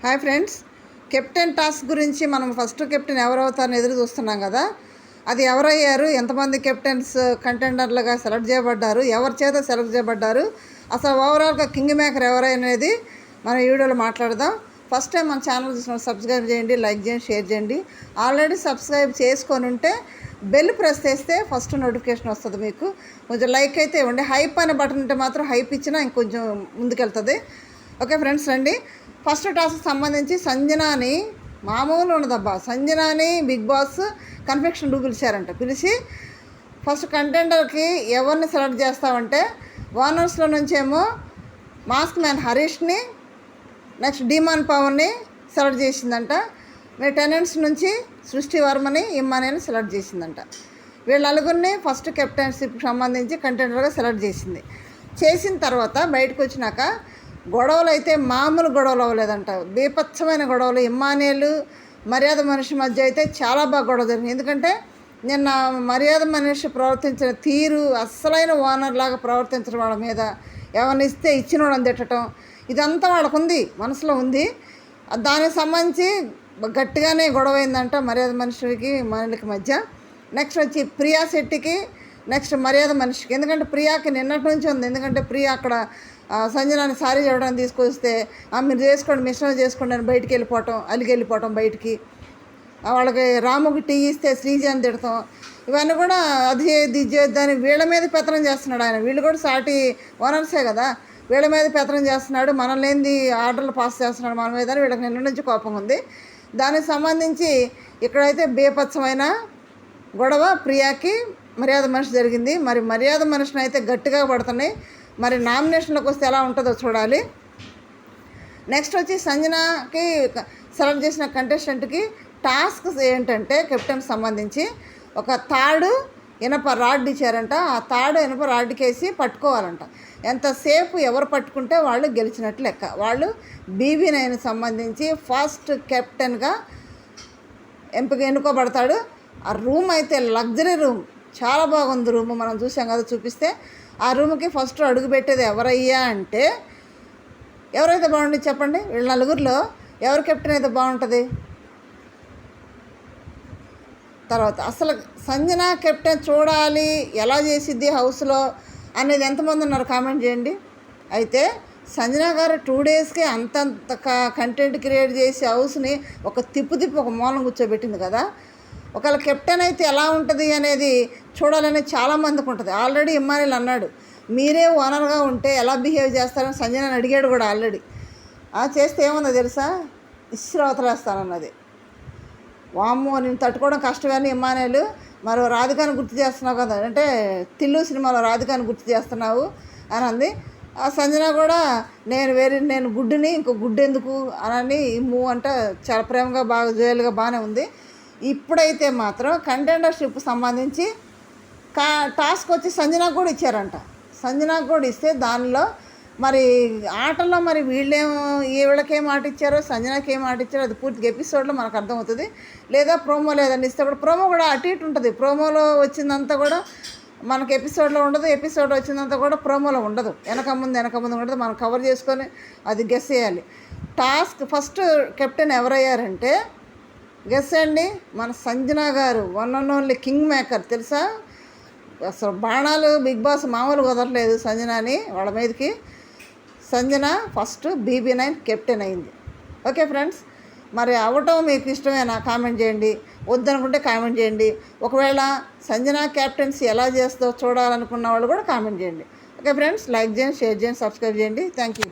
Hi friends, captain task గురించి మనం first captain ఎవరవుతారని ఎదురు చూస్తున్నాం కదా. అది ఎవరయ్యారు, ఎంతమంది కెప్టెన్స్ కంటెండర్లుగా సెలెక్ట్ చేయబడ్డారు, ఎవరి చేత సెలెక్ట్ చేయబడ్డారు, అసలు ఓవరాల్గా కింగ్ మేకర్ ఎవరనేది మనం ఈ వీడియోలో మాట్లాడదాం. ఫస్ట్ టైం మన ఛానల్ చూసిన సబ్స్క్రైబ్ చేయండి, లైక్ చేయండి, షేర్ చేయండి. ఆల్రెడీ సబ్స్క్రైబ్ చేసుకొని ఉంటే బెల్ ప్రెస్ చేస్తే ఫస్ట్ నోటిఫికేషన్ వస్తుంది మీకు. కొంచెం లైక్ అయితే ఇవ్వండి. హైప్ అనే బటన్ ఉంటే మాత్రం హైప్ ఇచ్చినా ఇంకొంచెం ముందుకెళ్తుంది. ఓకే ఫ్రెండ్స్, రండి. ఫస్ట్ టాస్క్ సంబంధించి సంజనాని మామూలు ఉండదబ్బా. సంజనాని బిగ్ బాస్ కన్ఫెక్షన్ పిలిచారంట. పిలిచి ఫస్ట్ కంటెండర్కి ఎవరిని సెలెక్ట్ చేస్తామంటే ఓనర్స్లో నుంచేమో మాస్క్ మ్యాన్ హరీష్ని, నెక్స్ట్ డీమాన్ పవన్ని సెలెక్ట్ చేసిందంట. మీ టెనెంట్స్ నుంచి సృష్టి వర్మని, ఇమ్మానిని సెలెక్ట్ చేసిందంట. వీళ్ళ నలుగురిని ఫస్ట్ కెప్టెన్షిప్కి సంబంధించి కంటెండర్గా సెలెక్ట్ చేసింది. చేసిన తర్వాత బయటకు వచ్చినాక గొడవలు అయితే మామూలు గొడవలు అవ్వలేదంట. బీపచ్చమైన గొడవలు. ఇమ్మానియలు మర్యాద మనిషి మధ్య అయితే చాలా బాగా గొడవ జరిగింది. ఎందుకంటే నిన్న మర్యాద మనిషి ప్రవర్తించిన తీరు, అస్సలైన ఓనర్ లాగా ప్రవర్తించడం, వాళ్ళ మీద ఎవరిని ఇస్తే ఇచ్చిన వాళ్ళని తిట్టడం, ఇదంతా వాళ్ళకు ఉంది, మనసులో ఉంది. దానికి సంబంధించి గట్టిగానే గొడవ అయిందంట మర్యాద మనిషికి మనకి మధ్య. నెక్స్ట్ వచ్చి ప్రియా శెట్టికి, నెక్స్ట్ మర్యాద మనిషికి. ఎందుకంటే ప్రియాకి నిన్నటి నుంచి ఉంది. ఎందుకంటే ప్రియా అక్కడ సంజనాన్ని సారీ చెప్పడానికి తీసుకొస్తే మీరు చేసుకోండి, మిశ్రమం చేసుకోండి అని బయటికి వెళ్ళిపోవటం బయటికి. వాళ్ళకి రాముకి టీ ఇస్తే శ్రీజాని తిడతాం, ఇవన్నీ కూడా అది చేయొద్దు ఇది చేయొద్దు అని వీళ్ళ మీద పెత్తనం చేస్తున్నాడు ఆయన. వీళ్ళు కూడా సాటి ఓనర్సే కదా, వీళ్ళ మీద పెత్తనం చేస్తున్నాడు. మనం లేనిది ఆర్డర్లు పాస్ చేస్తున్నాడు మన మీద అని వీళ్ళకి నిన్న నుంచి కోపం ఉంది. దానికి సంబంధించి ఇక్కడైతే బేపచ్చమైన గొడవ ప్రియాకి మర్యాద మనిషి జరిగింది. మరి మర్యాద మనిషిని అయితే గట్టిగా పడుతున్నాయి. మరి నామినేషన్లోకి వస్తే ఎలా ఉంటుందో చూడాలి. నెక్స్ట్ వచ్చి సంజనాకి సెలెక్ట్ చేసిన కంటెస్టెంట్కి టాస్క్ ఏంటంటే కెప్టెన్ సంబంధించి ఒక తాడు ఇనప రాడ్ ఇచ్చారంట. ఆ తాడు ఇనప రాడ్కేసి పట్టుకోవాలంట. ఎంతసేపు ఎవరు పట్టుకుంటే వాళ్ళు గెలిచినట్లు లెక్క. వాళ్ళు BB9 సంబంధించి ఫస్ట్ కెప్టెన్గా ఎన్నుకోబడతాడు. ఆ రూమ్ అయితే లగ్జరీ రూమ్, చాలా బాగుంది రూమ్. మనం చూసాం కదా, చూపిస్తే. ఆ రూమ్కి ఫస్ట్ అడుగు పెట్టేది ఎవరయ్యా అంటే, ఎవరైతే బాగుంటుంది చెప్పండి? వీళ్ళ నలుగురిలో ఎవరు కెప్టెన్ అయితే బాగుంటుంది? తర్వాత అసలు సంజన కెప్టెన్ చూడాలి, ఎలా చేసిద్ది హౌస్లో అనేది ఎంతమంది ఉన్నారు కామెంట్ చేయండి. అయితే సంజన గారు 2 డేస్కి అంతంత కంటెంట్ క్రియేట్ చేసి హౌస్ని ఒక తిప్పు ఒక మూలం కూర్చోబెట్టింది కదా. ఒకవేళ కెప్టెన్ అయితే ఎలా ఉంటుంది అనేది చూడాలని చాలామందికి ఉంటుంది. ఆల్రెడీ ఇమ్మానిల్ అన్నాడు, మీరే ఓనర్గా ఉంటే ఎలా బిహేవ్ చేస్తారని సంజనని అడిగాడు కూడా ఆల్రెడీ. చేస్తే ఏముందో తెలుసా, ఇస్రవతలేస్తానన్నది. వామ్మో నేను తట్టుకోవడం కష్టమని ఇమ్మానిల్. మరో రాధికాని గుర్తు చేస్తున్నావు కదా, అంటే తిల్లు సినిమాలో రాధికాని గుర్తు చేస్తున్నావు అని అంది. ఆ సంజన కూడా నేను గుడ్డుని ఇంకో గుడ్డు ఎందుకు అని మూవ్ అంటే చాలా ప్రేమగా బాగా జోయల్గా బాగానే ఉంది. ఇప్పుడైతే మాత్రం కంటెండర్షిప్ సంబంధించి టాస్క్ వచ్చి సంజనాకు కూడా ఇచ్చారంట. సంజనాకు కూడా ఇస్తే దానిలో మరి ఆటల్లో మరి వీళ్ళకేం మాట ఇచ్చారో సంజనాకి ఏం మాట ఇచ్చారో అది పూర్తిగా ఎపిసోడ్లో మనకు అర్థమవుతుంది. లేదా ప్రోమో లేదని ఇస్తే కూడా ప్రోమో కూడా అటు ఇటు ఉంటుంది. ప్రోమోలో వచ్చిందంతా కూడా మనకు ఎపిసోడ్లో ఉండదు, ఎపిసోడ్ వచ్చిందంతా కూడా ప్రోమోలో ఉండదు. వెనక ముందు ఉండదు. మనం కవర్ చేసుకొని అది గెస్ చేయాలి. టాస్క్ ఫస్ట్ కెప్టెన్ ఎవరయ్యారంటే గెస్ అండి, మన సంజన గారు. One and only king maker తెలుసా. అసలు బాణాలు బిగ్ బాస్ మామూలు కుదరలేదు సంజనాని వాళ్ళ మీదకి. సంజన ఫస్ట్ BB9 కెప్టెన్ అయింది. ఓకే ఫ్రెండ్స్, మరి అవటం మీకు ఇష్టమేనా కామెంట్ చేయండి. వద్దనుకుంటే కామెంట్ చేయండి. ఒకవేళ సంజన క్యాప్టెన్సీ ఎలా చేస్తో చూడాలనుకున్న వాళ్ళు కూడా కామెంట్ చేయండి. ఓకే ఫ్రెండ్స్, లైక్ చేయండి, షేర్ చేయండి, సబ్స్క్రైబ్ చేయండి. Thank you.